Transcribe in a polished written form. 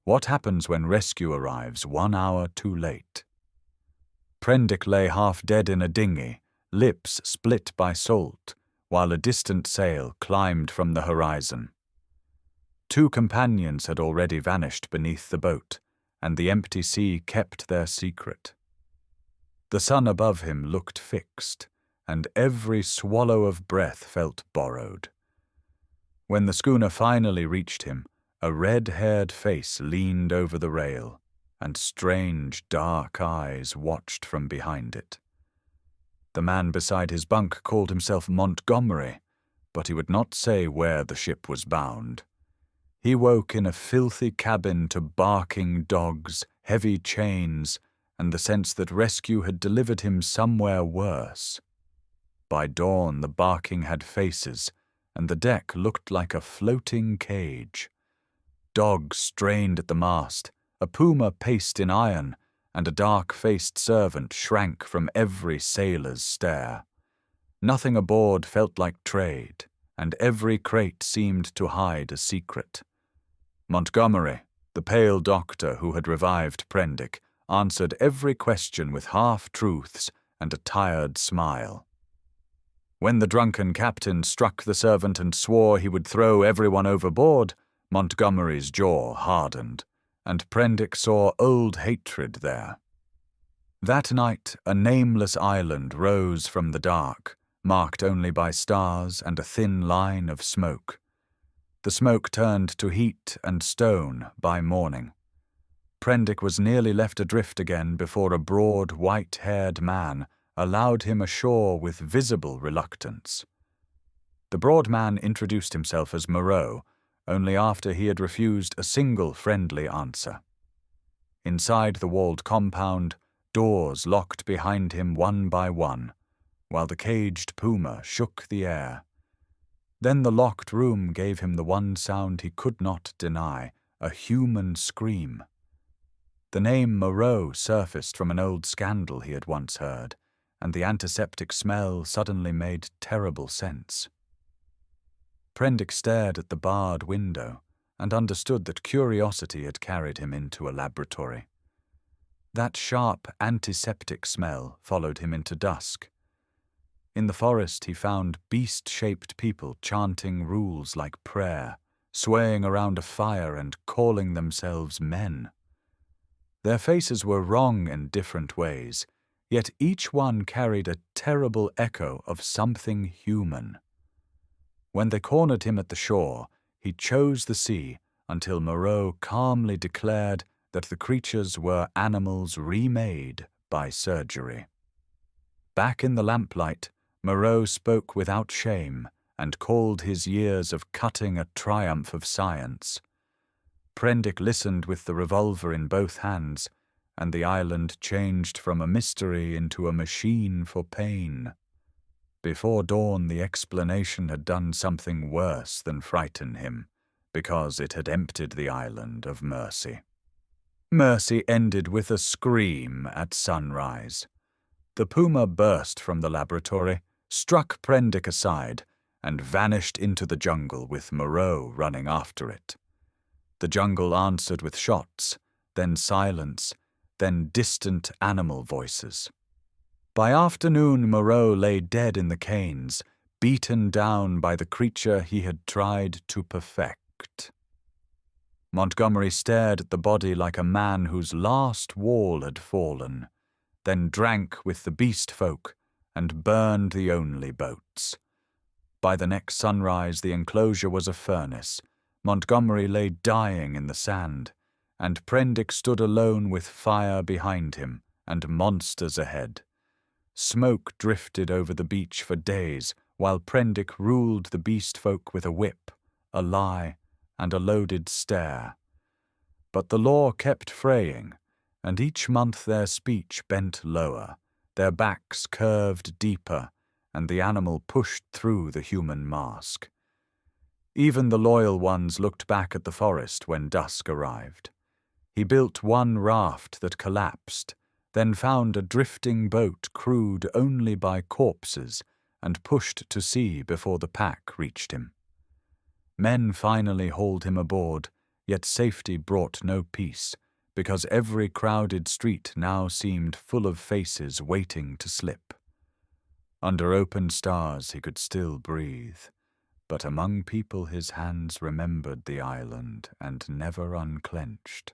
What happens when rescue arrives 1 hour too late? Prendick lay half dead in a dinghy, lips split by salt, while a distant sail climbed from the horizon. 2 companions had already vanished beneath the boat, and the empty sea kept their secret. The sun above him looked fixed, and every swallow of breath felt borrowed. When the schooner finally reached him, a red-haired face leaned over the rail, and strange, dark eyes watched from behind it. The man beside his bunk called himself Montgomery, but he would not say where the ship was bound. He woke in a filthy cabin to barking dogs, heavy chains, and the sense that rescue had delivered him somewhere worse. By dawn the barking had faces, and the deck looked like a floating cage. Dogs strained at the mast, a puma paced in iron, and a dark-faced servant shrank from every sailor's stare. Nothing aboard felt like trade, and every crate seemed to hide a secret. Montgomery, the pale doctor who had revived Prendick, answered every question with half-truths and a tired smile. When the drunken captain struck the servant and swore he would throw everyone overboard, Montgomery's jaw hardened, and Prendick saw old hatred there. That night a nameless island rose from the dark, marked only by stars and a thin line of smoke. The smoke turned to heat and stone by morning. Prendick was nearly left adrift again before a broad, white-haired man allowed him ashore with visible reluctance. The broad man introduced himself as Moreau, only after he had refused a single friendly answer. Inside the walled compound, doors locked behind him one by one, while the caged puma shook the air. Then the locked room gave him the one sound he could not deny, a human scream. The name Moreau surfaced from an old scandal he had once heard, and the antiseptic smell suddenly made terrible sense. Prendick stared at the barred window and understood that curiosity had carried him into a laboratory. That sharp antiseptic smell followed him into dusk. In the forest he found beast-shaped people chanting rules like prayer, swaying around a fire and calling themselves men. Their faces were wrong in different ways, yet each one carried a terrible echo of something human. When they cornered him at the shore, he chose the sea until Moreau calmly declared that the creatures were animals remade by surgery. Back in the lamplight, Moreau spoke without shame and called his years of cutting a triumph of science. Prendick listened with the revolver in both hands, and the island changed from a mystery into a machine for pain. Before dawn, the explanation had done something worse than frighten him, because it had emptied the island of mercy. Mercy ended with a scream at sunrise. The puma burst from the laboratory, struck Prendick aside, and vanished into the jungle with Moreau running after it. The jungle answered with shots, then silence, then distant animal voices. By afternoon, Moreau lay dead in the canes, beaten down by the creature he had tried to perfect. Montgomery stared at the body like a man whose last wall had fallen, then drank with the beast folk and burned the only boats. By the next sunrise, the enclosure was a furnace. Montgomery lay dying in the sand, and Prendick stood alone with fire behind him and monsters ahead. Smoke drifted over the beach for days, while Prendick ruled the beast folk with a whip, a lie, and a loaded stare. But the law kept fraying, and each month their speech bent lower, their backs curved deeper, and the animal pushed through the human mask. Even the loyal ones looked back at the forest when dusk arrived. He built one raft that collapsed, then found a drifting boat crewed only by corpses and pushed to sea before the pack reached him. Men finally hauled him aboard, Yet safety brought no peace, because every crowded street now seemed full of faces waiting to slip. Under open stars he could still breathe, but among people his hands remembered the island and never unclenched.